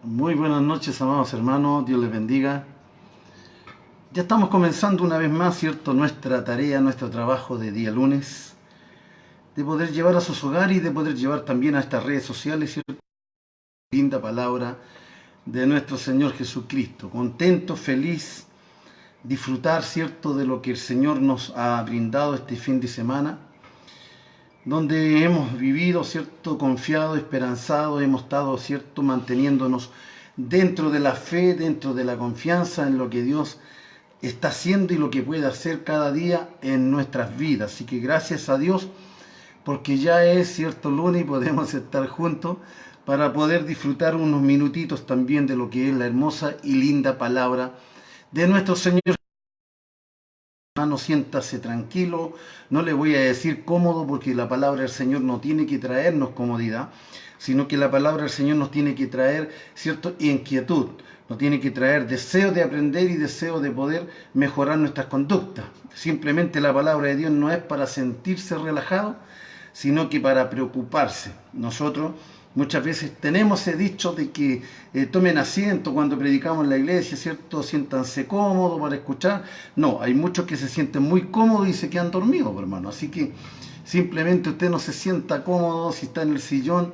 Muy buenas noches, amados hermanos, Dios les bendiga. Ya estamos comenzando una vez más, ¿cierto?, nuestra tarea, nuestro trabajo de día lunes, de poder llevar a sus hogares y de poder llevar también a estas redes sociales, ¿cierto?, linda palabra de nuestro Señor Jesucristo. Contento, feliz, disfrutar, ¿cierto?, de lo que el Señor nos ha brindado este fin de semana, donde hemos vivido, ¿cierto?, confiado, esperanzado, hemos estado, ¿cierto?, manteniéndonos dentro de la fe, dentro de la confianza en lo que Dios está haciendo y lo que puede hacer cada día en nuestras vidas. Así que gracias a Dios, porque ya es, ¿cierto?, lunes y podemos estar juntos para poder disfrutar unos minutitos también de lo que es la hermosa y linda palabra de nuestro Señor. Hermano, siéntase tranquilo, no le voy a decir cómodo porque la palabra del Señor no tiene que traernos comodidad, sino que la palabra del Señor nos tiene que traer, ¿cierto?, inquietud, nos tiene que traer deseo de aprender y deseo de poder mejorar nuestras conductas. Simplemente la palabra de Dios no es para sentirse relajado, sino que para preocuparse. Nosotros muchas veces tenemos ese dicho de que tomen asiento cuando predicamos en la iglesia, ¿cierto? Siéntanse cómodos para escuchar. No, hay muchos que se sienten muy cómodos y se quedan dormidos, hermano. Así que simplemente usted no se sienta cómodo si está en el sillón,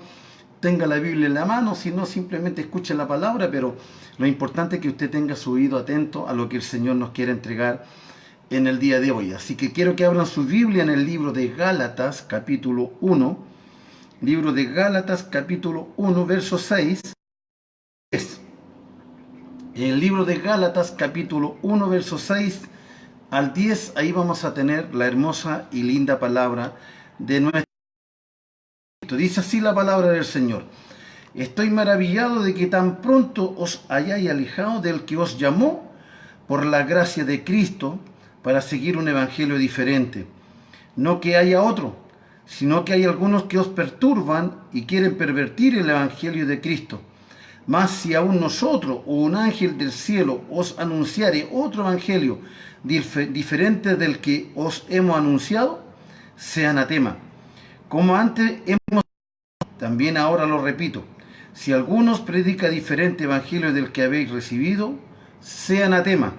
tenga la Biblia en la mano, si no, simplemente escuche la palabra, pero lo importante es que usted tenga su oído atento a lo que el Señor nos quiere entregar en el día de hoy. Así que quiero que abran su Biblia en el libro de Gálatas, capítulo 1, libro de Gálatas, capítulo 1, verso 6. En el libro de Gálatas, capítulo 1, verso 6 al 10, ahí vamos a tener la hermosa y linda palabra de nuestro Cristo. Dice así la palabra del Señor: estoy maravillado de que tan pronto os hayáis alejado del que os llamó por la gracia de Cristo para seguir un evangelio diferente. No que haya otro, sino que hay algunos que os perturban y quieren pervertir el evangelio de Cristo. Mas si aún nosotros o un ángel del cielo os anunciare otro evangelio diferente del que os hemos anunciado, sea anatema. Como antes hemos, también ahora lo repito, si alguno os predica diferente evangelio del que habéis recibido, sea anatema.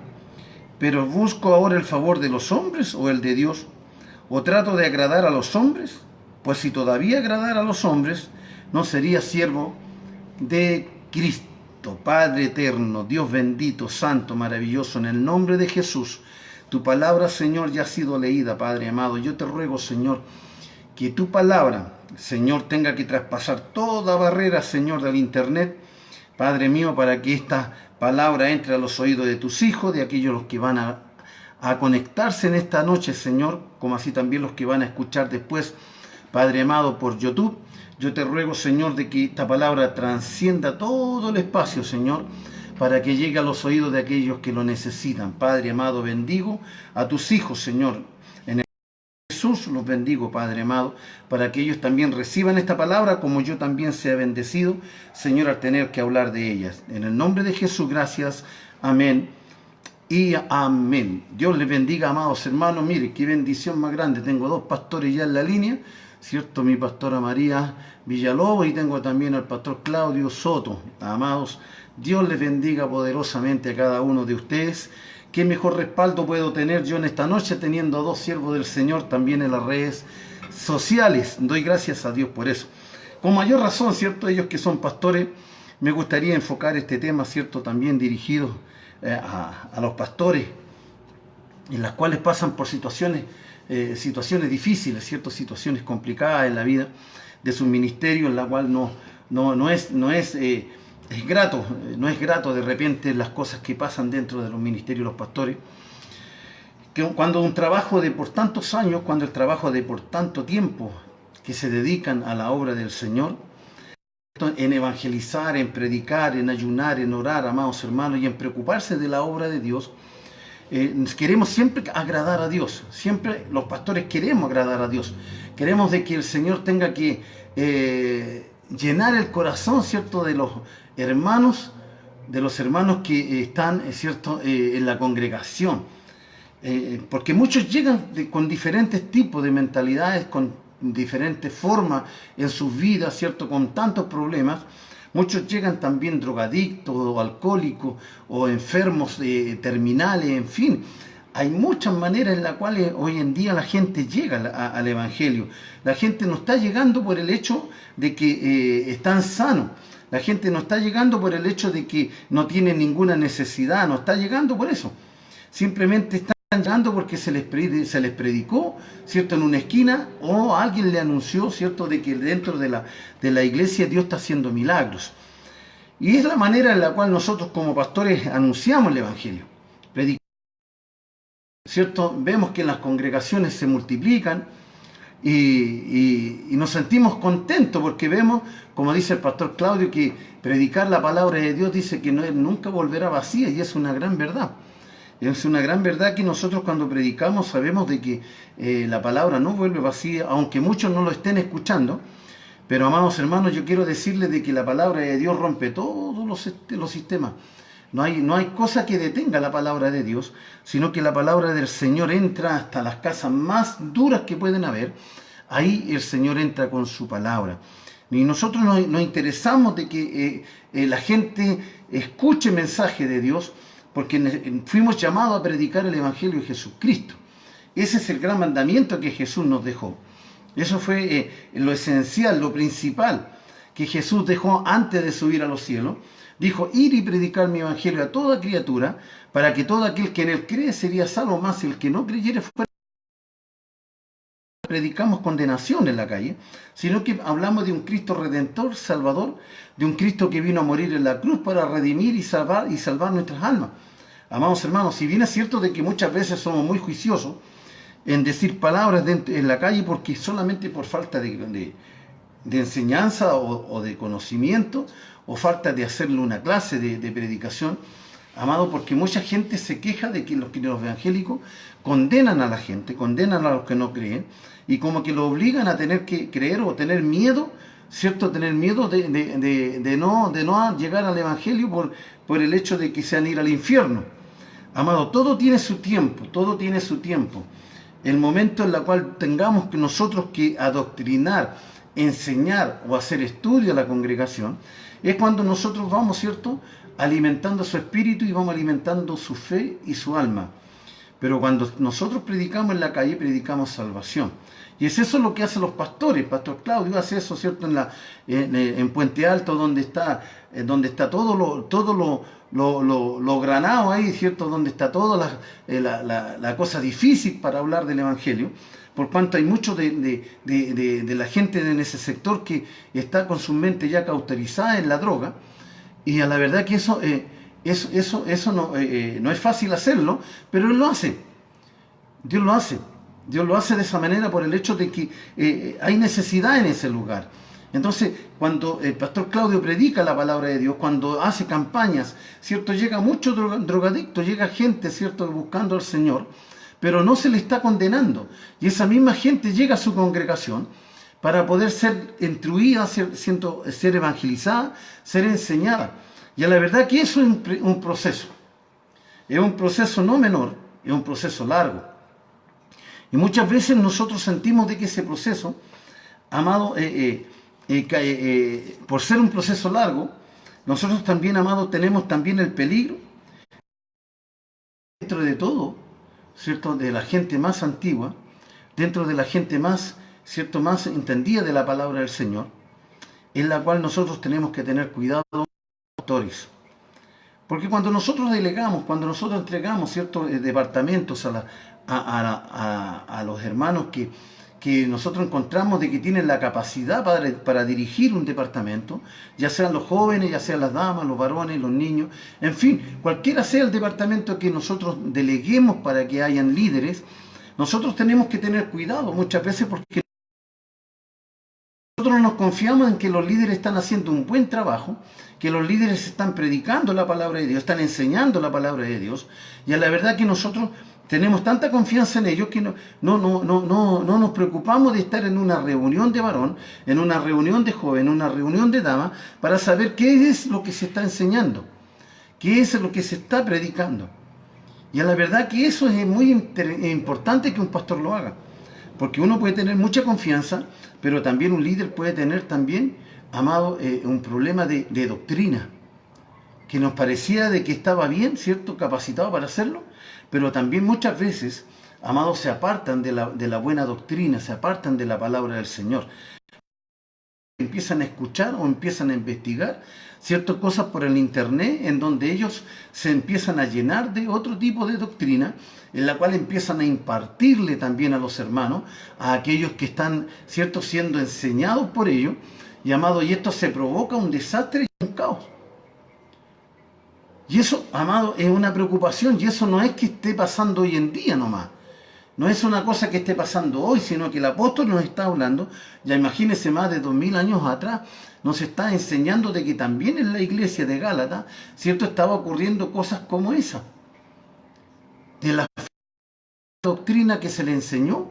Pero ¿busco ahora el favor de los hombres o el de Dios? ¿O trato de agradar a los hombres? Pues si todavía agradara a los hombres, no sería siervo de Cristo. Padre eterno, Dios bendito, santo, maravilloso, en el nombre de Jesús, tu palabra, Señor, ya ha sido leída, Padre amado. Yo te ruego, Señor, que tu palabra, Señor, tenga que traspasar toda barrera, Señor, del internet, Padre mío, para que esta palabra entre a los oídos de tus hijos, de aquellos los que van a conectarse en esta noche, Señor, como así también los que van a escuchar después, Padre amado, por YouTube. Yo te ruego, Señor, de que esta palabra transcienda todo el espacio, Señor, para que llegue a los oídos de aquellos que lo necesitan. Padre amado, bendigo a tus hijos, Señor. En el nombre de Jesús los bendigo, Padre amado, para que ellos también reciban esta palabra, como yo también sea bendecido, Señor, al tener que hablar de ellas. En el nombre de Jesús, gracias. Amén y amén. Dios les bendiga, amados hermanos. Mire, qué bendición más grande. Tengo dos pastores ya en la línea, ¿cierto? Mi pastora María Villalobos y tengo también al pastor Claudio Soto. Amados, Dios les bendiga poderosamente a cada uno de ustedes. ¿Qué mejor respaldo puedo tener yo en esta noche teniendo a dos siervos del Señor también en las redes sociales? Doy gracias a Dios por eso. Con mayor razón, ¿cierto? Ellos que son pastores, me gustaría enfocar este tema, ¿cierto? También dirigido a los pastores, en las cuales pasan por situaciones difíciles, ¿cierto? Situaciones complicadas en la vida de su ministerio, en la cual no es grato de repente las cosas que pasan dentro de los ministerios de los pastores. Que cuando un trabajo de por tantos años, cuando el trabajo de por tanto tiempo que se dedican a la obra del Señor, en evangelizar, en predicar, en ayunar, en orar, amados hermanos, y en preocuparse de la obra de Dios, queremos siempre agradar a Dios. Siempre los pastores queremos agradar a Dios. Queremos de que el Señor tenga que llenar el corazón, ¿cierto?, de los hermanos que están, ¿cierto?, en la congregación. Porque muchos llegan con diferentes tipos de mentalidades, con diferentes formas en sus vidas, ¿cierto?, con tantos problemas, Muchos llegan también drogadictos o alcohólicos o enfermos terminales, en fin. Hay muchas maneras en las cuales hoy en día la gente llega al Evangelio. La gente no está llegando por el hecho de que están sanos. La gente no está llegando por el hecho de que no tienen ninguna necesidad. No está llegando por eso. Simplemente están llegando porque se les predicó, ¿cierto?, en una esquina, o alguien le anunció, ¿cierto?, de que dentro de la iglesia Dios está haciendo milagros. Y es la manera en la cual nosotros como pastores anunciamos el Evangelio. ¿Cierto? Vemos que las congregaciones se multiplican y nos sentimos contentos porque vemos, como dice el pastor Claudio, que predicar la palabra de Dios dice que nunca volverá vacía, y es una gran verdad. Es una gran verdad que nosotros cuando predicamos sabemos de que la palabra no vuelve vacía, aunque muchos no lo estén escuchando. Pero amados hermanos, yo quiero decirles de que la palabra de Dios rompe todos los sistemas. No hay cosa que detenga la palabra de Dios, sino que la palabra del Señor entra hasta las casas más duras que pueden haber. Ahí el Señor entra con su palabra. Y nosotros nos interesamos de que la gente escuche el mensaje de Dios, porque fuimos llamados a predicar el Evangelio de Jesucristo. Ese es el gran mandamiento que Jesús nos dejó. Eso fue lo esencial, lo principal que Jesús dejó antes de subir a los cielos. Dijo: ir y predicar mi evangelio a toda criatura, para que todo aquel que en él cree sería salvo, más el que no creyere fuera. Predicamos condenación en la calle, sino que hablamos de un Cristo redentor, salvador, de un Cristo que vino a morir en la cruz para redimir y salvar nuestras almas. Amados hermanos, si bien es cierto de que muchas veces somos muy juiciosos en decir palabras en la calle, porque solamente por falta de enseñanza o de conocimiento, o falta de hacerle una clase de predicación, amado, porque mucha gente se queja de que los evangélicos condenan a la gente, condenan a los que no creen, y como que lo obligan a tener que creer o tener miedo, ¿cierto? Tener miedo de no llegar al evangelio por el hecho de que sean ir al infierno. Amado, todo tiene su tiempo, todo tiene su tiempo. El momento en el cual tengamos que nosotros que adoctrinar, enseñar o hacer estudio a la congregación, es cuando nosotros vamos, ¿cierto?, alimentando su espíritu y vamos alimentando su fe y su alma. Pero cuando nosotros predicamos en la calle, predicamos salvación. Y es eso lo que hacen los pastores. Pastor Claudio hace eso, ¿cierto?, en Puente Alto, donde está todo lo granado ahí, ¿cierto?, donde está toda la cosa difícil para hablar del Evangelio. Por cuanto hay mucho de la gente en ese sector que está con su mente ya cauterizada en la droga, y a la verdad que eso no es fácil hacerlo, pero Él lo hace. Dios lo hace. Dios lo hace de esa manera por el hecho de que hay necesidad en ese lugar. Entonces, cuando el pastor Claudio predica la palabra de Dios, cuando hace campañas, ¿cierto?, llega mucho drogadicto, llega gente, ¿cierto?, buscando al Señor, pero no se le está condenando. Y esa misma gente llega a su congregación para poder ser instruida, ser evangelizada, ser enseñada. Y a la verdad que eso es un proceso. Es un proceso no menor, es un proceso largo. Y muchas veces nosotros sentimos de que ese proceso, amado, por ser un proceso largo, nosotros también, amado, tenemos también el peligro, dentro de todo, ¿cierto?, de la gente más antigua, dentro de la gente más, ¿cierto?, más entendida de la palabra del Señor, en la cual nosotros tenemos que tener cuidado, pastores. Porque cuando nosotros delegamos, cuando nosotros entregamos ciertos departamentos a los hermanos que nosotros encontramos de que tienen la capacidad para dirigir un departamento, ya sean los jóvenes, ya sean las damas, los varones, los niños, en fin, cualquiera sea el departamento que nosotros deleguemos para que hayan líderes, nosotros tenemos que tener cuidado muchas veces, porque nosotros nos confiamos en que los líderes están haciendo un buen trabajo, que los líderes están predicando la palabra de Dios, están enseñando la palabra de Dios, y a la verdad que nosotros tenemos tanta confianza en ellos que no nos preocupamos de estar en una reunión de varón, en una reunión de joven, en una reunión de dama, para saber qué es lo que se está enseñando, qué es lo que se está predicando. Y a la verdad que eso es muy importante que un pastor lo haga, porque uno puede tener mucha confianza, pero también un líder puede tener también amado, un problema de doctrina, que nos parecía de que estaba bien, ¿cierto?, capacitado para hacerlo, pero también muchas veces, amados, se apartan de la buena doctrina, se apartan de la palabra del Señor. Empiezan a escuchar o empiezan a investigar ciertas cosas por el internet, en donde ellos se empiezan a llenar de otro tipo de doctrina, en la cual empiezan a impartirle también a los hermanos, a aquellos que están, ¿cierto?, siendo enseñados por ellos, y amado, y esto se provoca un desastre y un caos. Y eso, amado, es una preocupación, y eso no es que esté pasando hoy en día nomás. No es una cosa que esté pasando hoy, sino que el apóstol nos está hablando, ya imagínense, más de 2000 años atrás, nos está enseñando de que también en la iglesia de Gálatas, ¿cierto?, estaba ocurriendo cosas como esa. De la doctrina que se le enseñó,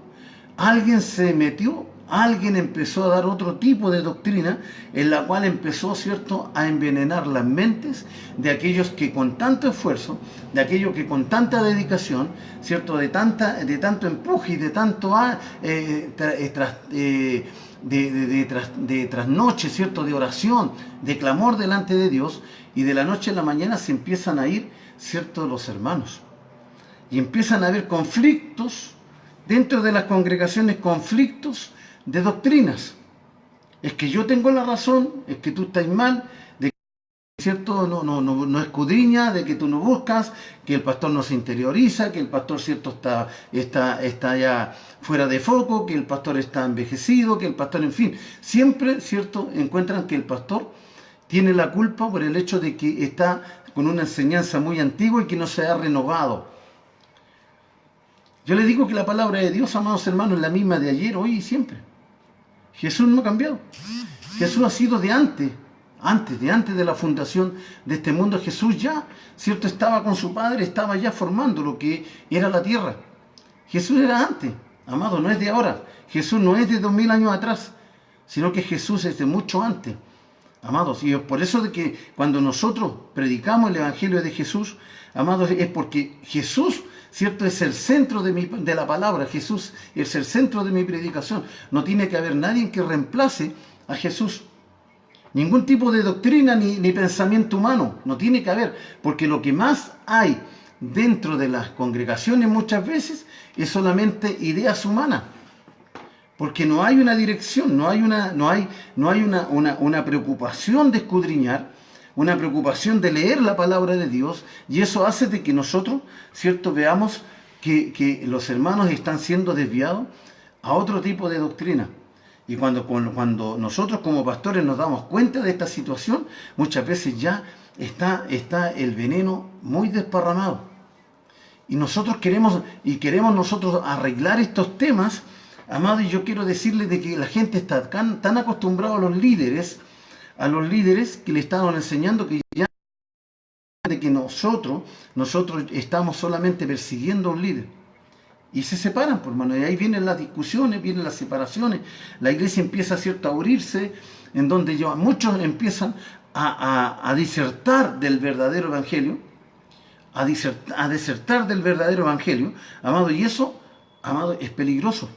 alguien se metió, alguien empezó a dar otro tipo de doctrina, en la cual empezó, ¿cierto?, a envenenar las mentes de aquellos que con tanto esfuerzo, de aquellos que con tanta dedicación, ¿cierto?, de tanto empuje y de tanto trasnoche, ¿cierto?, de oración, de clamor delante de Dios, y de la noche a la mañana se empiezan a ir, ¿cierto?, los hermanos. Y empiezan a haber conflictos dentro de las congregaciones, conflictos de doctrinas. Es que yo tengo la razón, es que tú estás mal, de que, ¿cierto?, no escudriña, de que tú no buscas, que el pastor no se interioriza, que el pastor, ¿cierto?, está ya fuera de foco, que el pastor está envejecido, que el pastor, en fin, siempre, ¿cierto?, encuentran que el pastor tiene la culpa por el hecho de que está con una enseñanza muy antigua y que no se ha renovado. Yo le digo que la palabra de Dios, amados hermanos, es la misma de ayer, hoy y siempre. Jesús no ha cambiado. Jesús ha sido de antes de la fundación de este mundo. Jesús ya, ¿cierto?, estaba con su Padre, estaba ya formando lo que era la tierra. Jesús era antes, amado, no es de ahora. Jesús no es de 2000 años atrás, sino que Jesús es de mucho antes. Amados, y es por eso de que cuando nosotros predicamos el Evangelio de Jesús, amados, es porque Jesús, ¿cierto?, es el centro de la palabra. Jesús es el centro de mi predicación. No tiene que haber nadie que reemplace a Jesús. Ningún tipo de doctrina ni pensamiento humano. No tiene que haber, porque lo que más hay dentro de las congregaciones muchas veces es solamente ideas humanas. Porque no hay una dirección, no hay una preocupación de escudriñar, una preocupación de leer la palabra de Dios, y eso hace de que nosotros, ¿cierto?, veamos que los hermanos están siendo desviados a otro tipo de doctrina. Y cuando nosotros como pastores nos damos cuenta de esta situación, muchas veces ya está el veneno muy desparramado. Y nosotros queremos nosotros arreglar estos temas, amado, y yo quiero decirles de que la gente está tan acostumbrada a los líderes que le están enseñando que ya de que nosotros estamos solamente persiguiendo a un líder. Y se separan, por hermano, y ahí vienen las discusiones, vienen las separaciones, la iglesia empieza, ¿cierto?, a abrirse, en donde muchos empiezan a disertar del verdadero evangelio, a desertar del verdadero evangelio, amado, y eso, amado, es peligroso.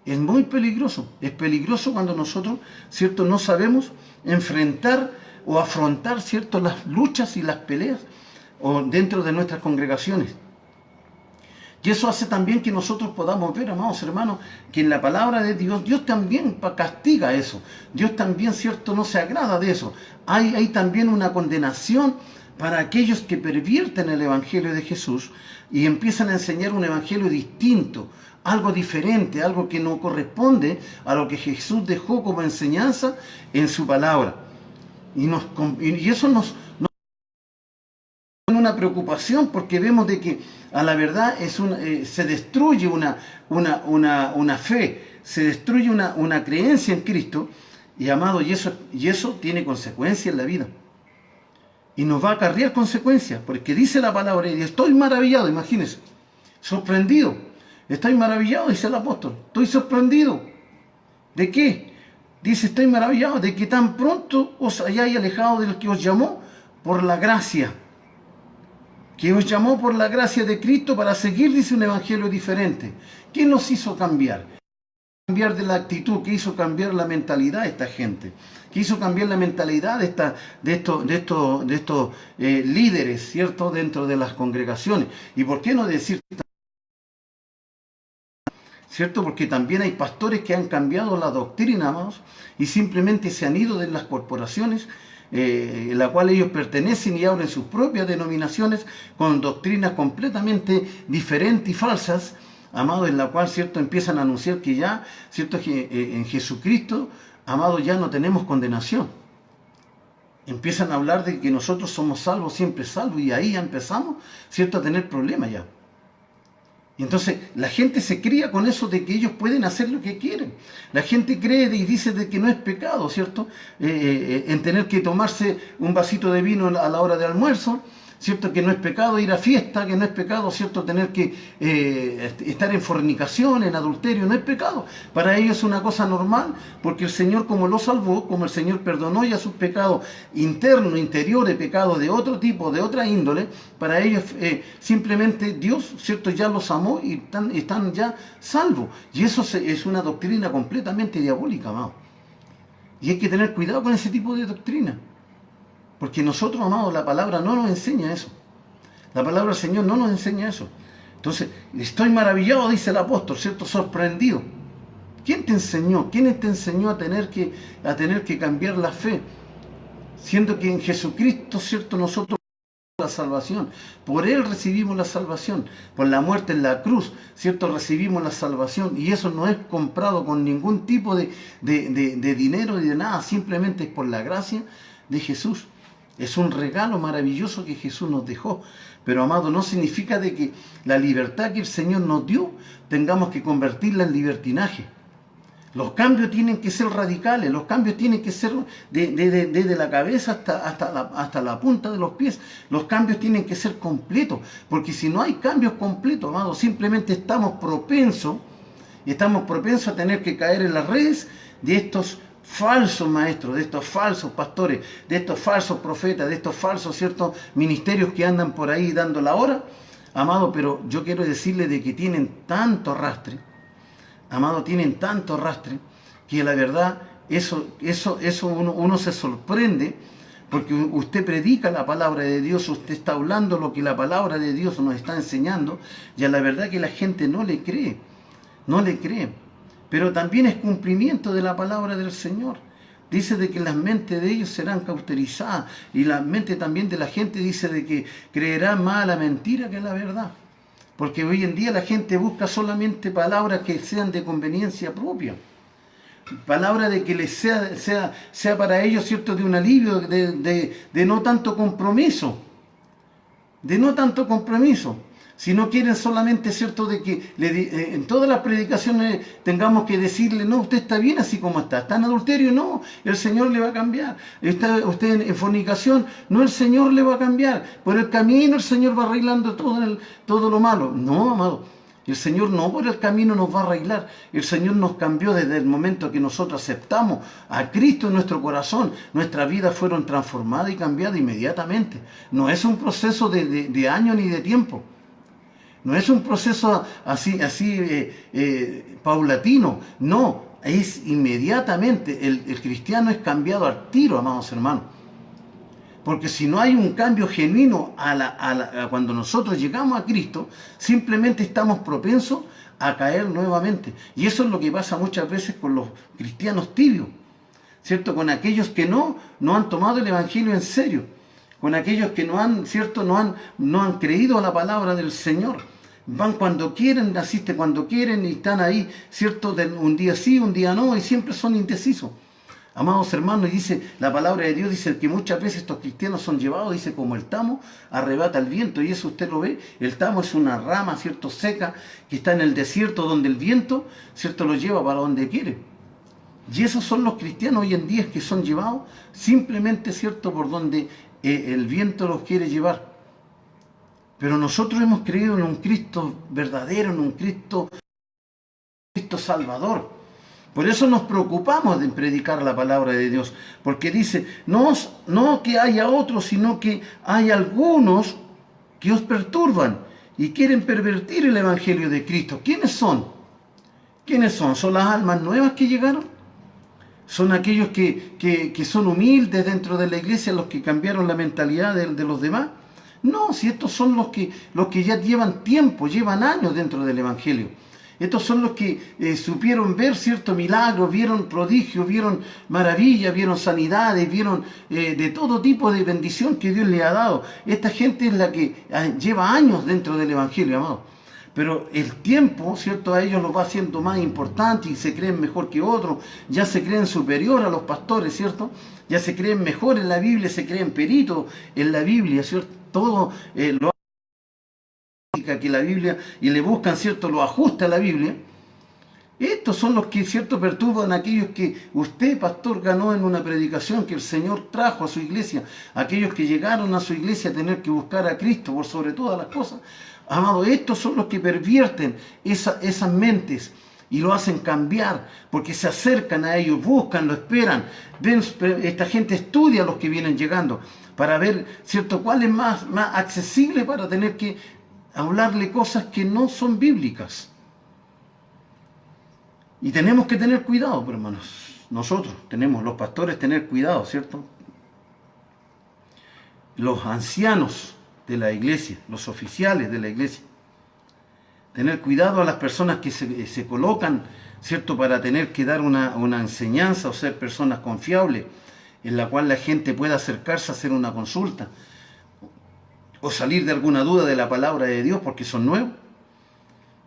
Es muy peligroso. Es peligroso cuando nosotros, ¿cierto?, no sabemos enfrentar o afrontar, ¿cierto?, las luchas y las peleas dentro de nuestras congregaciones. Y eso hace también que nosotros podamos ver, amados hermanos, que en la palabra de Dios, Dios también castiga eso. Dios también, ¿cierto?, no se agrada de eso. Hay también una condenación para aquellos que pervierten el Evangelio de Jesús y empiezan a enseñar un Evangelio distinto, algo diferente, algo que no corresponde a lo que Jesús dejó como enseñanza en su palabra. Y eso nos da una preocupación, porque vemos de que a la verdad se destruye una fe, se destruye una creencia en Cristo, y amado, y eso tiene consecuencias en la vida. Y nos va a acarrear consecuencias, porque dice la palabra, y estoy maravillado, imagínense, sorprendido. Estoy maravillado, dice el apóstol. Estoy sorprendido. ¿De qué? Dice, estoy maravillado de que tan pronto os hayáis alejado del que os llamó por la gracia. Que os llamó por la gracia de Cristo para seguir, dice, un evangelio diferente. ¿Qué nos hizo cambiar? cambiar de la actitud, que hizo cambiar la mentalidad de esta gente, que hizo cambiar la mentalidad de estos líderes, ¿cierto?, dentro de las congregaciones. ¿Y por qué no decir, cierto? Porque también hay pastores que han cambiado la doctrina, amados, y simplemente se han ido de las corporaciones en la cual ellos pertenecen y abren sus propias denominaciones con doctrinas completamente diferentes y falsas, amado, en la cual, cierto, empiezan a anunciar que ya, cierto, que en Jesucristo, amado, ya no tenemos condenación. Empiezan a hablar de que nosotros somos salvos, siempre salvos, y ahí ya empezamos, cierto, a tener problemas ya. Y entonces la gente se cría con eso de que ellos pueden hacer lo que quieren. La gente cree y dice de que no es pecado, ¿cierto? En tener que tomarse un vasito de vino a la hora de almuerzo, ¿cierto? Que no es pecado ir a fiesta, que no es pecado, ¿cierto? Tener que estar en fornicación, en adulterio, no es pecado. Para ellos es una cosa normal, porque el Señor, como lo salvó, como el Señor perdonó ya sus pecados internos, interiores, pecados de otro tipo, de otra índole, para ellos simplemente Dios, ¿cierto?, ya los amó y están ya salvos. Y eso es una doctrina completamente diabólica, amado. Y hay que tener cuidado con ese tipo de doctrina. Porque nosotros, amados, la palabra no nos enseña eso. La palabra del Señor no nos enseña eso. Entonces, estoy maravillado, dice el apóstol, ¿cierto? Sorprendido. ¿Quién te enseñó? ¿Quién te enseñó a tener que cambiar la fe? Siendo que en Jesucristo, ¿cierto?, nosotros la salvación. Por Él recibimos la salvación. Por la muerte en la cruz, ¿cierto?, recibimos la salvación. Y eso no es comprado con ningún tipo de dinero ni de nada. Simplemente es por la gracia de Jesús. Es un regalo maravilloso que Jesús nos dejó. Pero, amado, no significa de que la libertad que el Señor nos dio tengamos que convertirla en libertinaje. Los cambios tienen que ser radicales, los cambios tienen que ser desde la cabeza hasta la punta de los pies. Los cambios tienen que ser completos, porque si no hay cambios completos, amado, simplemente estamos propensos a tener que caer en las redes de estos falsos maestros, de estos falsos pastores, de estos falsos profetas, de estos falsos, ciertos ministerios que andan por ahí dando la hora, amado. Pero yo quiero decirle de que tienen tanto arrastre, amado, tienen tanto arrastre, que la verdad, eso uno se sorprende, porque usted predica la palabra de Dios, usted está hablando lo que la palabra de Dios nos está enseñando, y a la verdad que la gente no le cree, no le cree. Pero también es cumplimiento de la palabra del Señor. Dice de que las mentes de ellos serán cauterizadas, y la mente también de la gente dice de que creerá más la mentira que la verdad. Porque hoy en día la gente busca solamente palabras que sean de conveniencia propia. Palabras de que les sea para ellos, ¿cierto?, de un alivio, de no tanto compromiso. De no tanto compromiso. Si no quieren solamente, ¿cierto?, de que en todas las predicaciones tengamos que decirle, no, usted está bien así como está en adulterio, no, el Señor le va a cambiar. Está usted en fornicación, no, el Señor le va a cambiar. Por el camino el Señor va arreglando todo lo malo. No, amado, el Señor no por el camino nos va a arreglar. El Señor nos cambió desde el momento que nosotros aceptamos a Cristo en nuestro corazón. Nuestras vidas fueron transformadas y cambiadas inmediatamente. No es un proceso de años ni de tiempo. No es un proceso así paulatino, no, es inmediatamente. El cristiano es cambiado al tiro, amados hermanos. Porque si no hay un cambio genuino cuando nosotros llegamos a Cristo, simplemente estamos propensos a caer nuevamente. Y eso es lo que pasa muchas veces con los cristianos tibios, ¿cierto? Con aquellos que no han tomado el Evangelio en serio, con aquellos que no han creído a la palabra del Señor. Van cuando quieren, asisten cuando quieren y están ahí, ¿cierto? Un día sí, un día no, y siempre son indecisos. Amados hermanos, dice la palabra de Dios, dice que muchas veces estos cristianos son llevados, dice, como el tamo arrebata el viento, y eso usted lo ve. El tamo es una rama, ¿cierto?, seca, que está en el desierto, donde el viento, ¿cierto?, lo lleva para donde quiere. Y esos son los cristianos hoy en día, que son llevados simplemente, ¿cierto?, por donde el viento los quiere llevar. Pero nosotros hemos creído en un Cristo verdadero, en un Cristo Salvador. Por eso nos preocupamos de predicar la palabra de Dios, porque dice, no que haya otros, sino que hay algunos que os perturban y quieren pervertir el Evangelio de Cristo. ¿Quiénes son? ¿Quiénes son? ¿Son las almas nuevas que llegaron? ¿Son aquellos que son humildes dentro de la iglesia, los que cambiaron la mentalidad de los demás? No, si estos son los que ya llevan tiempo, llevan años dentro del Evangelio. Estos son los que supieron ver ciertos milagros, vieron prodigios, vieron maravillas, vieron sanidades, vieron de todo tipo de bendición que Dios les ha dado. Esta gente es la que lleva años dentro del Evangelio, amado. Pero el tiempo, ¿cierto? A ellos los va haciendo más importantes y se creen mejor que otros, ya se creen superior a los pastores, ¿cierto? Ya se creen mejor en la Biblia, se creen peritos en la Biblia, ¿cierto? Todo lo que la Biblia, y le buscan, ¿cierto? Lo ajusta a la Biblia. Estos son los que, ¿cierto? Perturban a aquellos que usted, pastor, ganó en una predicación que el Señor trajo a su iglesia, aquellos que llegaron a su iglesia a tener que buscar a Cristo por sobre todas las cosas. Amado, estos son los que pervierten esas mentes y lo hacen cambiar, porque se acercan a ellos, buscan, lo esperan. Ven, esta gente estudia a los que vienen llegando para ver, ¿cierto?, cuál es más accesible para tener que hablarle cosas que no son bíblicas. Y tenemos que tener cuidado, pero hermanos, nosotros tenemos, los pastores, tener cuidado, ¿cierto? Los ancianos de la iglesia, los oficiales de la iglesia, tener cuidado a las personas que se colocan, ¿cierto?, para tener que dar una enseñanza o ser personas confiables, en la cual la gente pueda acercarse a hacer una consulta o salir de alguna duda de la palabra de Dios porque son nuevos.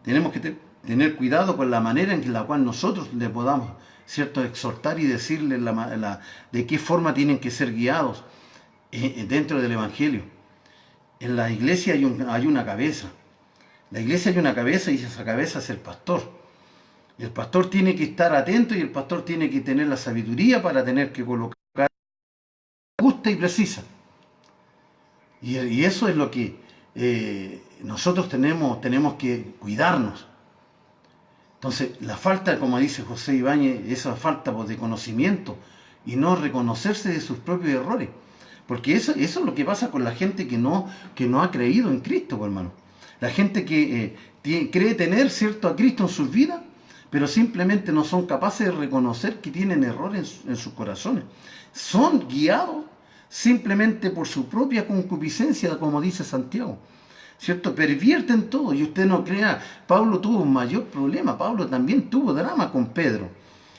Tenemos que tener cuidado con la manera en la cual nosotros le podamos, ¿cierto?, exhortar y decirles de qué forma tienen que ser guiados dentro del Evangelio. En la iglesia hay una cabeza. La iglesia hay una cabeza y esa cabeza es el pastor. El pastor tiene que estar atento y el pastor tiene que tener la sabiduría para tener que colocar justa y precisa. Y eso es lo que nosotros tenemos que cuidarnos. Entonces, la falta, como dice José Ibáñez, esa falta de conocimiento y no reconocerse de sus propios errores. Porque eso es lo que pasa con la gente que no ha creído en Cristo, hermano. La gente que cree tener, ¿cierto?, a Cristo en sus vidas, pero simplemente no son capaces de reconocer que tienen errores en sus corazones. Son guiados simplemente por su propia concupiscencia, como dice Santiago, ¿cierto? Pervierten todo. Y usted no crea, Pablo tuvo un mayor problema. Pablo también tuvo drama con Pedro.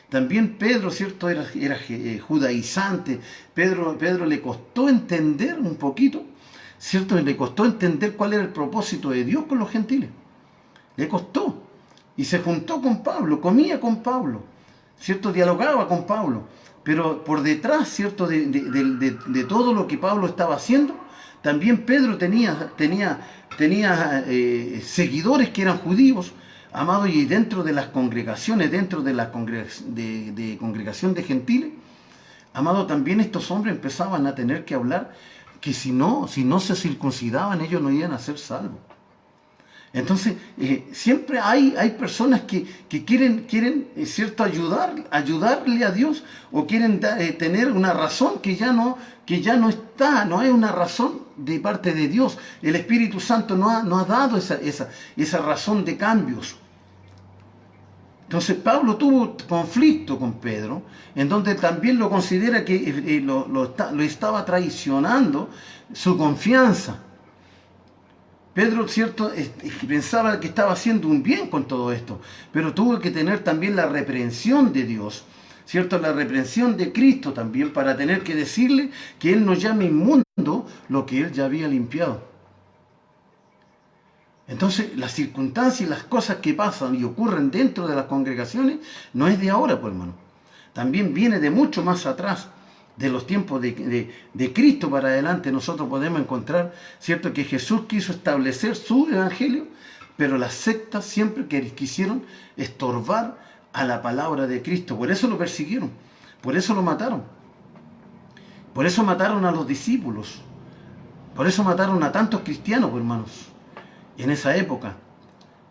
También Pedro, ¿cierto?, era judaizante. Pedro le costó entender un poquito, ¿cierto? Le costó entender cuál era el propósito de Dios con los gentiles. Le costó. Y se juntó con Pablo, comía con Pablo, ¿cierto? Dialogaba con Pablo. Pero por detrás, ¿cierto?, de todo lo que Pablo estaba haciendo, también Pedro tenía seguidores que eran judíos, amado, y dentro de las congregaciones, dentro de la congregación de gentiles, amado, también estos hombres empezaban a tener que hablar que si no se circuncidaban, ellos no iban a ser salvos. Entonces, siempre hay personas que quieren ¿cierto?, ayudarle a Dios, o quieren tener una razón que ya no está, no hay una razón de parte de Dios. El Espíritu Santo no ha dado esa razón de cambios. Entonces Pablo tuvo conflicto con Pedro, en donde también lo considera que lo estaba traicionando su confianza. Pedro, ¿cierto?, pensaba que estaba haciendo un bien con todo esto, pero tuvo que tener también la reprensión de Dios, ¿cierto?, la reprensión de Cristo también, para tener que decirle que Él no llame inmundo lo que Él ya había limpiado. Entonces, las circunstancias y las cosas que pasan y ocurren dentro de las congregaciones no es de ahora, pues, hermano. También viene de mucho más atrás. De los tiempos de Cristo para adelante, nosotros podemos encontrar, ¿cierto?, que Jesús quiso establecer su evangelio, pero las sectas siempre quisieron estorbar a la palabra de Cristo. Por eso lo persiguieron, por eso lo mataron. Por eso mataron a los discípulos. Por eso mataron a tantos cristianos, hermanos, en esa época.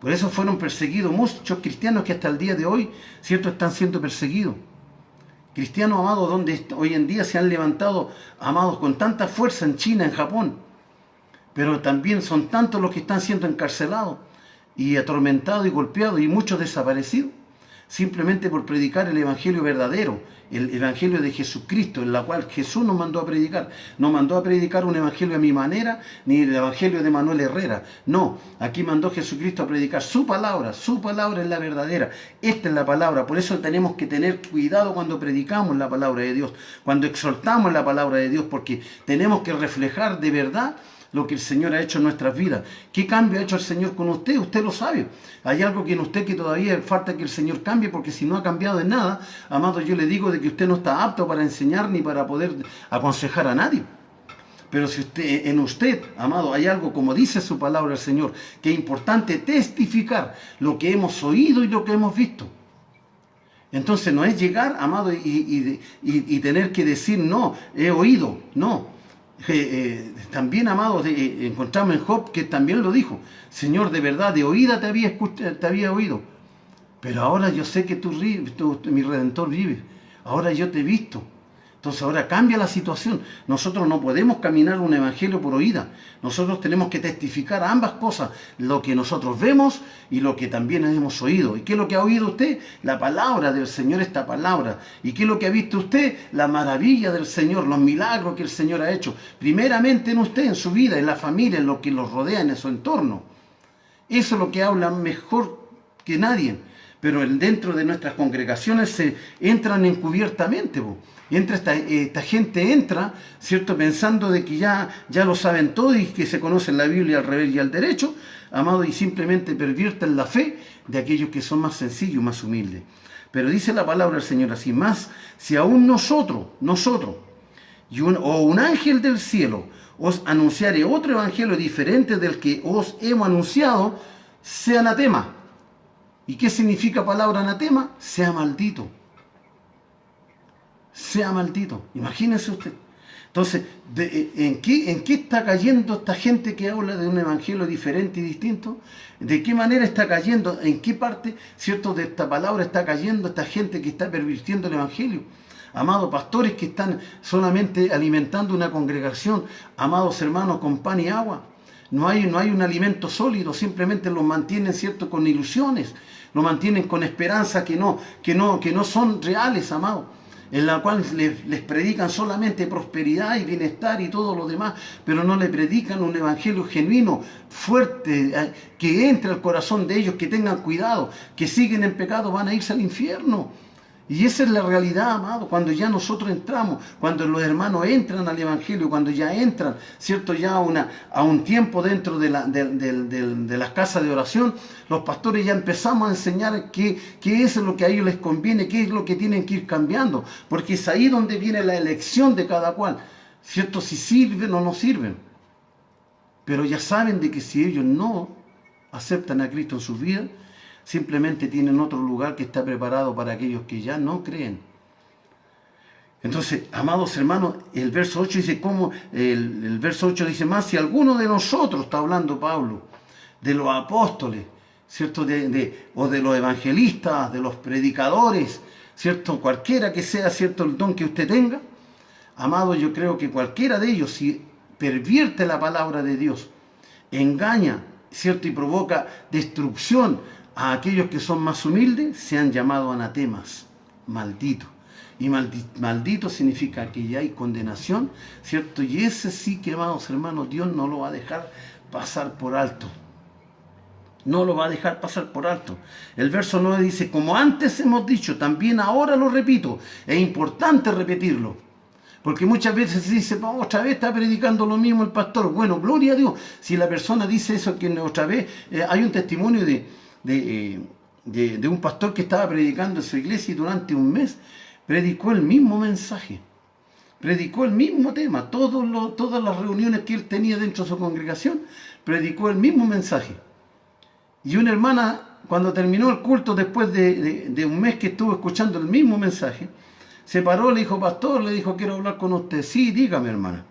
Por eso fueron perseguidos muchos cristianos que hasta el día de hoy, ¿cierto?, están siendo perseguidos. Cristianos, amados, donde hoy en día se han levantado, amados, con tanta fuerza en China, en Japón. Pero también son tantos los que están siendo encarcelados y atormentados y golpeados, y muchos desaparecidos. simplemente por predicar el evangelio verdadero, el evangelio de Jesucristo, en la cual Jesús nos mandó a predicar. No mandó a predicar un evangelio a mi manera, ni el evangelio de Manuel Herrera. No, aquí mandó Jesucristo a predicar su palabra es la verdadera. Esta es la palabra, por eso tenemos que tener cuidado cuando predicamos la palabra de Dios, cuando exhortamos la palabra de Dios, porque tenemos que reflejar de verdad lo que el Señor ha hecho en nuestras vidas. ¿Qué cambio ha hecho el Señor con usted? Usted lo sabe. Hay algo que en usted que todavía falta que el Señor cambie, porque si no ha cambiado en nada, amado, yo le digo de que usted no está apto para enseñar ni para poder aconsejar a nadie. Pero si en usted, amado, hay algo, como dice su palabra el Señor, que es importante testificar lo que hemos oído y lo que hemos visto. Entonces no es llegar, amado, y tener que decir, no, he oído, no. También, amados, encontramos en Job que también lo dijo: Señor, de verdad, de oída te había oído, pero ahora yo sé que mi Redentor vive, ahora yo te he visto. Entonces ahora cambia la situación. Nosotros no podemos caminar un evangelio por oída. Nosotros tenemos que testificar ambas cosas, lo que nosotros vemos y lo que también hemos oído. ¿Y qué es lo que ha oído usted? La palabra del Señor, esta palabra. ¿Y qué es lo que ha visto usted? La maravilla del Señor, los milagros que el Señor ha hecho. Primeramente en usted, en su vida, en la familia, en lo que los rodea, en su entorno. Eso es lo que habla mejor que nadie. Pero dentro de nuestras congregaciones se entran encubiertamente, esta gente entra, ¿cierto?, pensando de que ya lo saben todo y que se conocen la Biblia al revés y al derecho, amado, y simplemente pervierten la fe de aquellos que son más sencillos, más humildes. Pero dice la palabra del Señor así: más si aún nosotros, o un ángel del cielo os anunciare otro evangelio diferente del que os hemos anunciado, sea anatema. ¿Y qué significa palabra anatema? Sea maldito. Sea maldito. Imagínense usted. Entonces, ¿en qué está cayendo esta gente que habla de un evangelio diferente y distinto? ¿De qué manera está cayendo? ¿En qué parte, cierto, de esta palabra está cayendo esta gente que está pervirtiendo el evangelio? Amados pastores que están solamente alimentando una congregación, amados hermanos, con pan y agua. No hay un alimento sólido, simplemente los mantienen, cierto, con ilusiones, lo mantienen con esperanzas que no son reales, amados, en la cual les predican solamente prosperidad y bienestar y todo lo demás, pero no le predican un evangelio genuino, fuerte, que entre al corazón de ellos, que tengan cuidado, que siguen en pecado, van a irse al infierno. Y esa es la realidad, amado, cuando ya nosotros entramos, cuando los hermanos entran al evangelio, cuando ya entran, ¿cierto?, ya a un tiempo dentro de las casas de oración, los pastores ya empezamos a enseñar qué es lo que a ellos les conviene, qué es lo que tienen que ir cambiando, porque es ahí donde viene la elección de cada cual, ¿cierto?, si sirven o no sirven. Pero ya saben de que si ellos no aceptan a Cristo en sus vidas, simplemente tienen otro lugar que está preparado para aquellos que ya no creen. Entonces, amados hermanos, el verso 8 dice, el verso 8 dice: más si alguno de nosotros, está hablando Pablo, de los apóstoles, ¿cierto?, o de los evangelistas, de los predicadores, ¿cierto?, cualquiera que sea, ¿cierto?, el don que usted tenga, amado, yo creo que cualquiera de ellos, si pervierte la palabra de Dios, engaña, ¿cierto?, y provoca destrucción a aquellos que son más humildes, se han llamado anatemas, malditos. Y maldito significa que ya hay condenación, ¿cierto? Y ese sí que, amados hermanos, Dios no lo va a dejar pasar por alto. No lo va a dejar pasar por alto. El verso 9 dice: como antes hemos dicho, también ahora lo repito. Es importante repetirlo, porque muchas veces se dice: otra vez está predicando lo mismo el pastor. Bueno, gloria a Dios. Si la persona dice eso, que otra vez, hay un testimonio de un pastor que estaba predicando en su iglesia y durante un mes predicó el mismo mensaje, predicó el mismo tema, todas las reuniones que él tenía dentro de su congregación, predicó el mismo mensaje. Y una hermana, cuando terminó el culto, después de un mes que estuvo escuchando el mismo mensaje, se paró, le dijo: pastor, le dijo, quiero hablar con usted. Sí, dígame, hermana.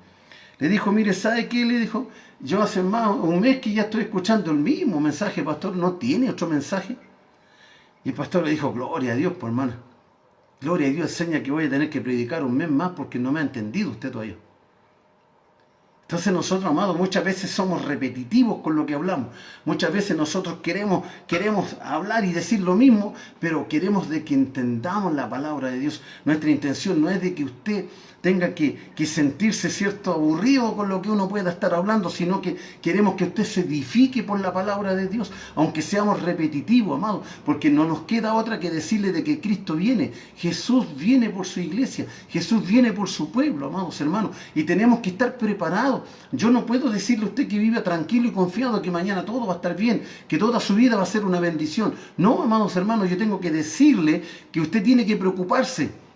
Le dijo: mire, ¿sabe qué? Le dijo: yo hace más un mes que ya estoy escuchando el mismo mensaje, pastor, ¿no tiene otro mensaje? Y el pastor le dijo: gloria a Dios, por hermana. Gloria a Dios, enseña que voy a tener que predicar un mes más porque no me ha entendido usted todavía. Entonces nosotros, amados, muchas veces somos repetitivos con lo que hablamos. Muchas veces nosotros queremos hablar y decir lo mismo, pero queremos de que entendamos la palabra de Dios. Nuestra intención no es de que usted tenga que sentirse cierto aburrido con lo que uno pueda estar hablando, sino que queremos que usted se edifique por la palabra de Dios, aunque seamos repetitivos, amados, porque no nos queda otra que decirle de que Cristo viene. Jesús viene por su iglesia, Jesús viene por su pueblo, amados hermanos, y tenemos que estar preparados. Yo no puedo decirle a usted que viva tranquilo y confiado, que mañana todo va a estar bien, que toda su vida va a ser una bendición. No, amados hermanos, yo tengo que decirle que usted tiene que preocuparse.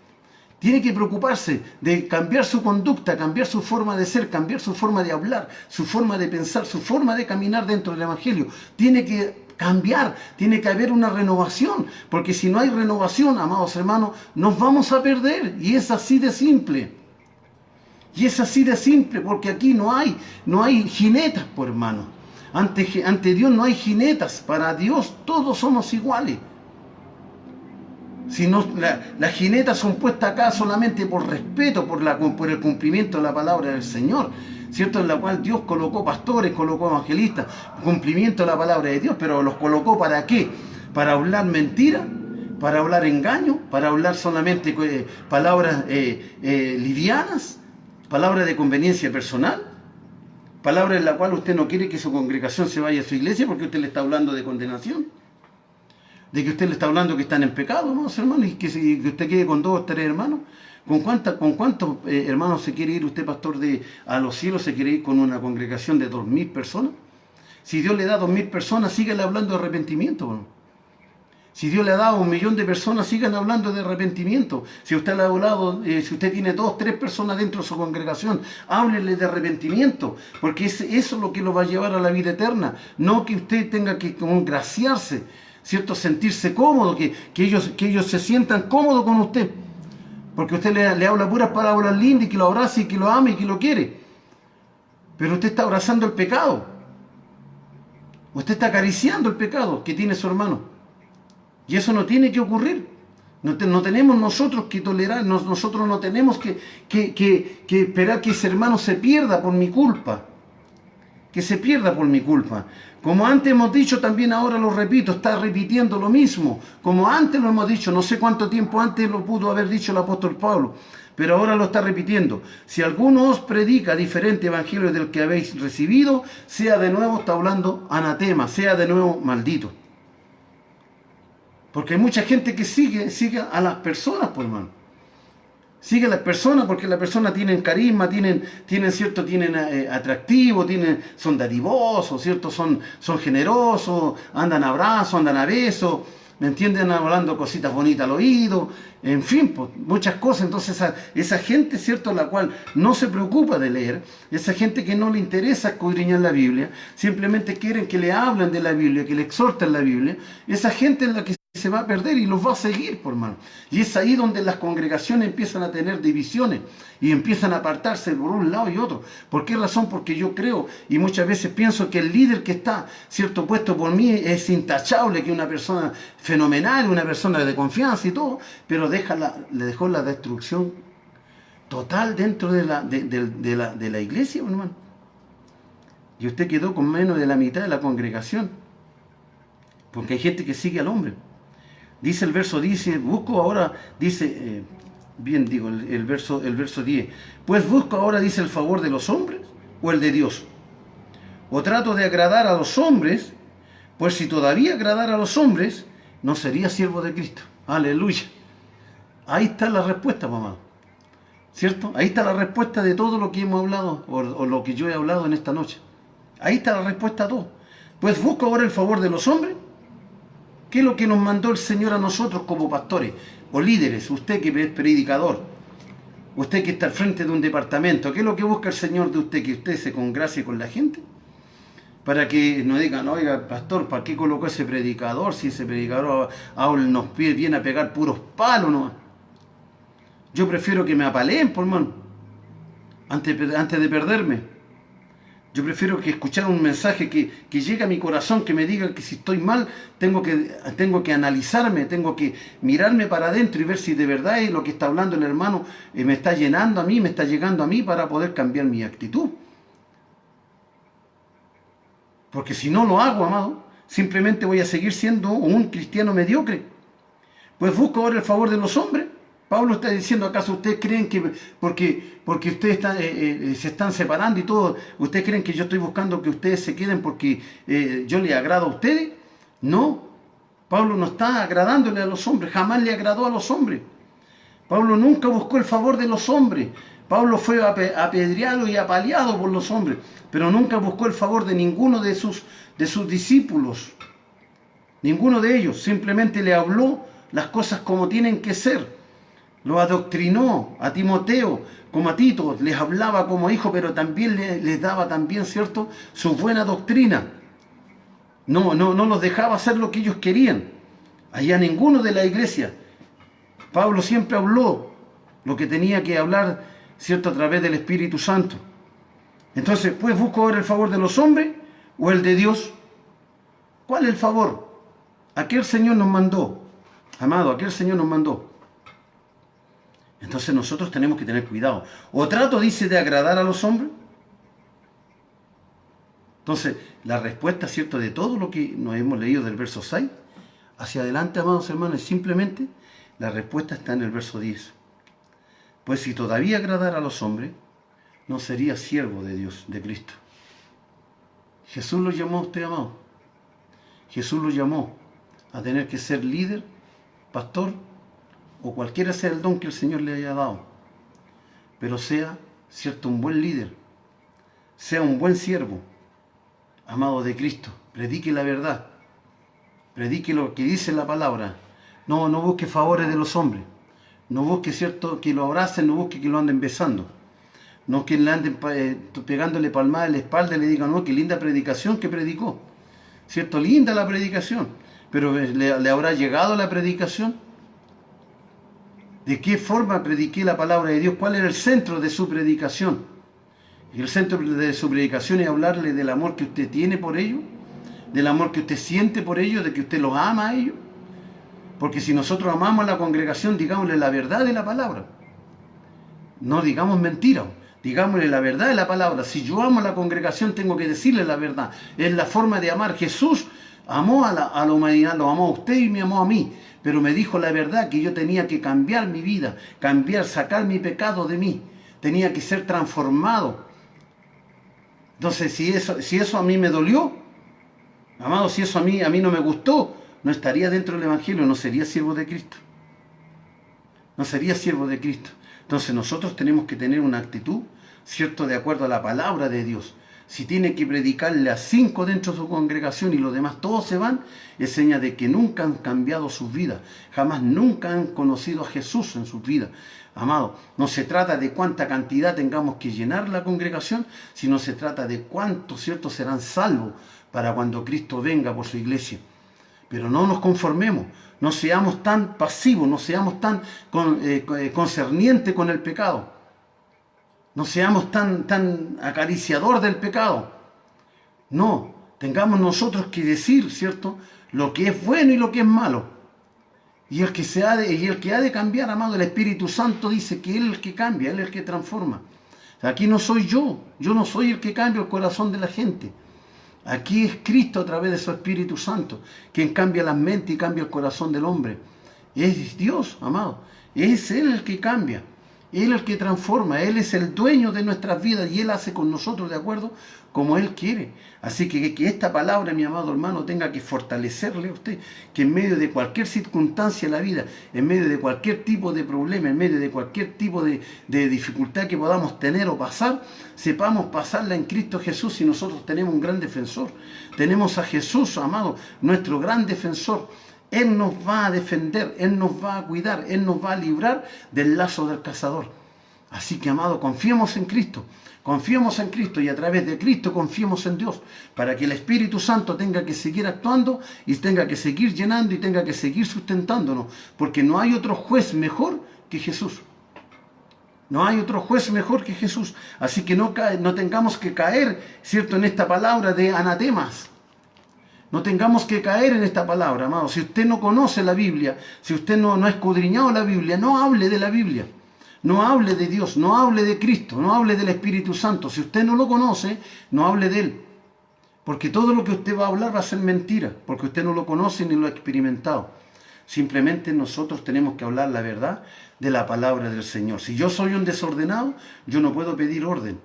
Tiene que preocuparse de cambiar su conducta, cambiar su forma de ser, cambiar su forma de hablar, su forma de pensar, su forma de caminar dentro del Evangelio. Tiene que cambiar, tiene que haber una renovación, porque si no hay renovación, amados hermanos, nos vamos a perder. Y es así de simple. Y es así de simple, porque aquí no hay jinetas, por hermano. Ante Dios no hay jinetas. Para Dios todos somos iguales. Si no, las jinetas son puestas acá solamente por respeto, por el cumplimiento de la palabra del Señor, ¿cierto? En la cual Dios colocó pastores, colocó evangelistas, cumplimiento de la palabra de Dios, pero los colocó ¿para qué? Para hablar mentira, para hablar engaño, para hablar solamente palabras livianas, palabras de conveniencia personal, palabras en la cual usted no quiere que su congregación se vaya a su iglesia porque usted le está hablando de condenación. De que usted le está hablando que están en pecado, ¿no, hermano? Y que usted quede con 2 o 3 hermanos. ¿Con cuántos hermanos se quiere ir usted, pastor, a los cielos? ¿Se quiere ir con una congregación de 2000 personas? Si Dios le da 2000 personas, síganle hablando de arrepentimiento, ¿no? Si Dios le ha dado 1.000.000 de personas, sigan hablando de arrepentimiento. Si usted le ha hablado, si usted tiene 2 o 3 personas dentro de su congregación, háblele de arrepentimiento, porque eso es lo que lo va a llevar a la vida eterna. No que usted tenga que congraciarse, ¿cierto? Sentirse cómodo, que ellos se sientan cómodos con usted, porque usted le habla puras palabras lindas y que lo abrace y que lo ame y que lo quiere, pero usted está abrazando el pecado, usted está acariciando el pecado que tiene su hermano, y eso no tiene que ocurrir. No tenemos nosotros que tolerar, nosotros no tenemos que esperar que ese hermano se pierda por mi culpa, que se pierda por mi culpa. Como antes hemos dicho, también ahora lo repito, está repitiendo lo mismo. Como antes lo hemos dicho, no sé cuánto tiempo antes lo pudo haber dicho el apóstol Pablo, pero ahora lo está repitiendo. Si alguno os predica diferente evangelio del que habéis recibido, sea de nuevo, está hablando anatema, sea de nuevo maldito. Porque hay mucha gente que sigue a las personas, pues, hermano. Sigue a las personas porque las personas tienen carisma, tienen atractivo, son dadivosos, ¿cierto? Son generosos, andan a abrazos, andan a besos, ¿me entienden? Hablando cositas bonitas al oído, en fin, pues, muchas cosas. Entonces esa gente, ¿cierto? La cual no se preocupa de leer, esa gente que no le interesa escudriñar la Biblia, simplemente quieren que le hablen de la Biblia, que le exhorten la Biblia, esa gente es la que se va a perder y los va a seguir, por hermano. Y es ahí donde las congregaciones empiezan a tener divisiones y empiezan a apartarse por un lado y otro. ¿Por qué razón? Porque yo creo y muchas veces pienso que el líder que está, cierto, puesto por mí es intachable, que es una persona fenomenal, una persona de confianza y todo, pero le dejó la destrucción total dentro de la iglesia, hermano. Y usted quedó con menos de la mitad de la congregación, porque hay gente que sigue al hombre. Dice el verso, busco ahora, dice, el verso 10, pues busco ahora, dice, el favor de los hombres o el de Dios. O trato de agradar a los hombres, pues si todavía agradara a los hombres, no sería siervo de Cristo. Aleluya. Ahí está la respuesta, mamá. ¿Cierto? Ahí está la respuesta de todo lo que hemos hablado, o lo que yo he hablado en esta noche. Ahí está la respuesta a todo. Pues busco ahora el favor de los hombres. ¿Qué es lo que nos mandó el Señor a nosotros como pastores o líderes? Usted que es predicador, usted que está al frente de un departamento, ¿qué es lo que busca el Señor de usted? Que usted se congracie con la gente, para que no digan, oiga, pastor, ¿para qué colocó ese predicador? Si ese predicador ahora nos viene a pegar puros palos, ¿no? Yo prefiero que me apaleen, por hermano, antes de perderme. Yo prefiero que escuchar un mensaje que llegue a mi corazón, que me diga que si estoy mal, tengo que analizarme, tengo que mirarme para adentro y ver si de verdad es lo que está hablando el hermano, me está llenando a mí, me está llegando a mí para poder cambiar mi actitud. Porque si no lo hago, amado, simplemente voy a seguir siendo un cristiano mediocre. Pues busco ahora el favor de los hombres. Pablo está diciendo, ¿acaso ustedes creen que porque ustedes se están separando y todo, ustedes creen que yo estoy buscando que ustedes se queden porque yo les agrado a ustedes? No, Pablo no está agradándole a los hombres, jamás le agradó a los hombres. Pablo nunca buscó el favor de los hombres. Pablo fue apedreado y apaleado por los hombres, pero nunca buscó el favor de ninguno de sus discípulos. Ninguno de ellos, simplemente le habló las cosas como tienen que ser. Lo adoctrinó a Timoteo, como a Tito, les hablaba como hijo, pero también les daba también, ¿cierto?, su buena doctrina. No los dejaba hacer lo que ellos querían. Allá ninguno de la iglesia. Pablo siempre habló lo que tenía que hablar, ¿cierto?, a través del Espíritu Santo. Entonces, pues, ¿busco ahora el favor de los hombres o el de Dios? ¿Cuál es el favor? ¿A qué el Señor nos mandó? Amado, ¿a qué el Señor nos mandó? Entonces nosotros tenemos que tener cuidado. ¿O trato, dice, de agradar a los hombres? Entonces, la respuesta, ¿cierto?, de todo lo que nos hemos leído del verso 6 hacia adelante, amados hermanos, es simplemente la respuesta está en el verso 10. Pues si todavía agradara a los hombres, no sería siervo de Dios, de Cristo. Jesús lo llamó a usted, amado. Jesús lo llamó a tener que ser líder, pastor, o cualquiera sea el don que el Señor le haya dado. Pero sea, ¿cierto?, un buen líder, sea un buen siervo, amado de Cristo. Predique la verdad, predique lo que dice la palabra. No busque favores de los hombres. No busque, ¿cierto?, que lo abracen, no busque que lo anden besando. No que le anden pegándole palmadas en la espalda y le digan, no, qué linda predicación que predicó. ¿Cierto? Linda la predicación. Pero ¿le habrá llegado la predicación? ¿De qué forma prediqué la palabra de Dios? ¿Cuál era el centro de su predicación? Y el centro de su predicación es hablarle del amor que usted tiene por ellos, del amor que usted siente por ellos, de que usted los ama a ellos. Porque si nosotros amamos a la congregación, digámosle la verdad de la palabra. No digamos mentira, digámosle la verdad de la palabra. Si yo amo a la congregación, tengo que decirle la verdad. Es la forma de amar. Jesús amó a la humanidad, lo amó a usted y me amó a mí. Pero me dijo la verdad que yo tenía que cambiar mi vida, sacar mi pecado de mí. Tenía que ser transformado. Entonces, si eso a mí me dolió, amado, si eso a mí no me gustó, no estaría dentro del Evangelio, no sería siervo de Cristo. No sería siervo de Cristo. Entonces nosotros tenemos que tener una actitud, ¿cierto?, de acuerdo a la palabra de Dios. Si tiene que predicarle a 5 dentro de su congregación y los demás todos se van, es señal de que nunca han cambiado sus vidas, jamás nunca han conocido a Jesús en sus vidas. Amado, no se trata de cuánta cantidad tengamos que llenar la congregación, sino se trata de cuántos, ¿cierto?, serán salvos para cuando Cristo venga por su iglesia. Pero no nos conformemos, no seamos tan pasivos, no seamos tan concernientes con el pecado. No seamos tan acariciador del pecado. No, tengamos nosotros que decir, ¿cierto?, lo que es bueno y lo que es malo. Y el que ha de cambiar, amado, el Espíritu Santo dice que Él es el que cambia, Él es el que transforma. Aquí no soy yo no soy el que cambia el corazón de la gente. Aquí es Cristo a través de su Espíritu Santo, quien cambia la mente y cambia el corazón del hombre. Es Dios, amado. Es Él el que cambia. Él es el que transforma. Él es el dueño de nuestras vidas y Él hace con nosotros de acuerdo como Él quiere. Así que esta palabra, mi amado hermano, tenga que fortalecerle a usted, que en medio de cualquier circunstancia de la vida, en medio de cualquier tipo de problema, en medio de cualquier tipo de dificultad que podamos tener o pasar, sepamos pasarla en Cristo Jesús, y nosotros tenemos un gran defensor. Tenemos a Jesús, amado, nuestro gran defensor. Él nos va a defender, Él nos va a cuidar, Él nos va a librar del lazo del cazador. Así que, amado, confiemos en Cristo y a través de Cristo confiemos en Dios, para que el Espíritu Santo tenga que seguir actuando y tenga que seguir llenando y tenga que seguir sustentándonos, porque no hay otro juez mejor que Jesús. No hay otro juez mejor que Jesús. Así que no tengamos que caer, ¿cierto?, en esta palabra de anatemas. No tengamos que caer en esta palabra, amado. Si usted no conoce la Biblia, si usted no ha escudriñado la Biblia, no hable de la Biblia. No hable de Dios, no hable de Cristo, no hable del Espíritu Santo. Si usted no lo conoce, no hable de Él. Porque todo lo que usted va a hablar va a ser mentira, porque usted no lo conoce ni lo ha experimentado. Simplemente nosotros tenemos que hablar la verdad de la palabra del Señor. Si yo soy un desordenado, yo no puedo pedir orden.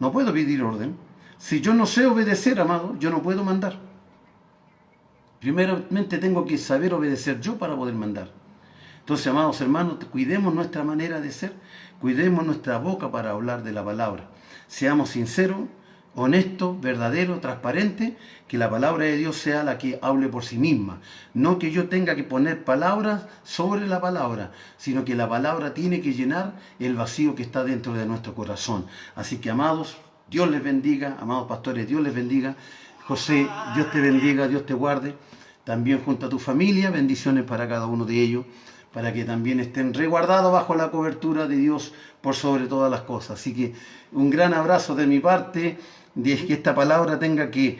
No puedo pedir orden. Si yo no sé obedecer, amado, yo no puedo mandar. Primeramente tengo que saber obedecer yo para poder mandar. Entonces, amados hermanos, cuidemos nuestra manera de ser, cuidemos nuestra boca para hablar de la palabra. Seamos sinceros, honestos, verdaderos, transparentes, que la palabra de Dios sea la que hable por sí misma. No que yo tenga que poner palabras sobre la palabra, sino que la palabra tiene que llenar el vacío que está dentro de nuestro corazón. Así que, amados, Dios les bendiga, amados pastores, Dios les bendiga. José, Dios te bendiga, Dios te guarde. También junto a tu familia, bendiciones para cada uno de ellos, para que también estén resguardados bajo la cobertura de Dios por sobre todas las cosas. Así que un gran abrazo de mi parte, de que esta palabra tenga que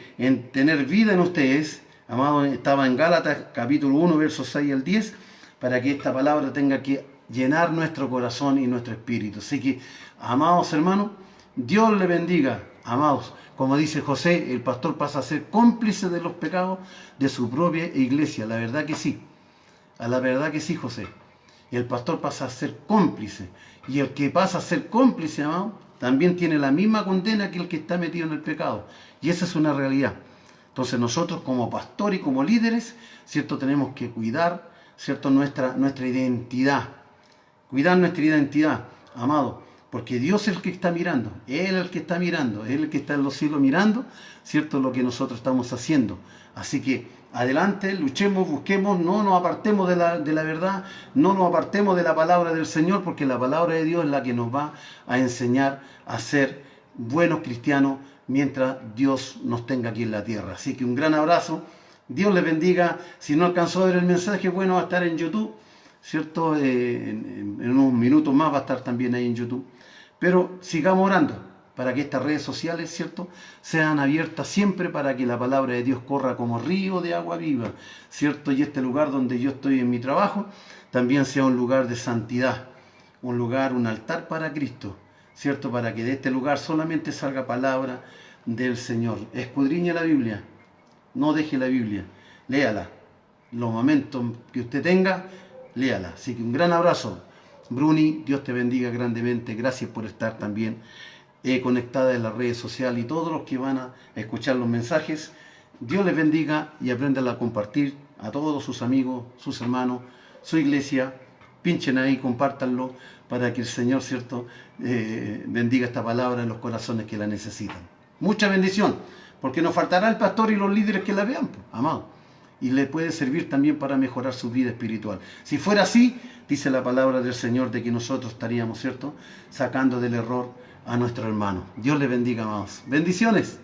tener vida en ustedes. Amado, estaba en Gálatas capítulo 1, versos 6 al 10, para que esta palabra tenga que llenar nuestro corazón y nuestro espíritu. Así que, amados hermanos, Dios le bendiga. Amados, como dice José, el pastor pasa a ser cómplice de los pecados de su propia iglesia. La verdad que sí. A la verdad que sí, José. Y el pastor pasa a ser cómplice. Y el que pasa a ser cómplice, amado, también tiene la misma condena que el que está metido en el pecado. Y esa es una realidad. Entonces nosotros como pastor y como líderes, ¿cierto? Tenemos que cuidar, ¿cierto? Nuestra identidad. Cuidar nuestra identidad, amado. Porque Dios es el que está mirando. Él es el que está mirando. Él es el que está en los cielos mirando, ¿cierto? Lo que nosotros estamos haciendo. Así que adelante, luchemos, busquemos, no nos apartemos de la verdad, no nos apartemos de la palabra del Señor, porque la palabra de Dios es la que nos va a enseñar a ser buenos cristianos mientras Dios nos tenga aquí en la tierra. Así que un gran abrazo, Dios les bendiga. Si no alcanzó a ver el mensaje, bueno, va a estar en YouTube, ¿cierto? En unos minutos más va a estar también ahí en YouTube. Pero sigamos orando para que estas redes sociales, ¿cierto?, sean abiertas siempre para que la palabra de Dios corra como río de agua viva, ¿cierto? Y este lugar donde yo estoy en mi trabajo también sea un lugar de santidad, un lugar, un altar para Cristo, ¿cierto? Para que de este lugar solamente salga palabra del Señor. Escudriñe la Biblia, no deje la Biblia, léala. Los momentos que usted tenga, léala. Así que un gran abrazo. Bruni, Dios te bendiga grandemente. Gracias por estar también conectada en las redes sociales y todos los que van a escuchar los mensajes. Dios les bendiga y aprendan a compartir a todos sus amigos, sus hermanos, su iglesia. Pinchen ahí, compártanlo para que el Señor, ¿cierto?, bendiga esta palabra en los corazones que la necesitan. Mucha bendición, porque nos faltará el pastor y los líderes que la vean, amado. Y le puede servir también para mejorar su vida espiritual. Si fuera así, dice la palabra del Señor, de que nosotros estaríamos, ¿cierto?, sacando del error a nuestro hermano. Dios le bendiga, amados. Bendiciones.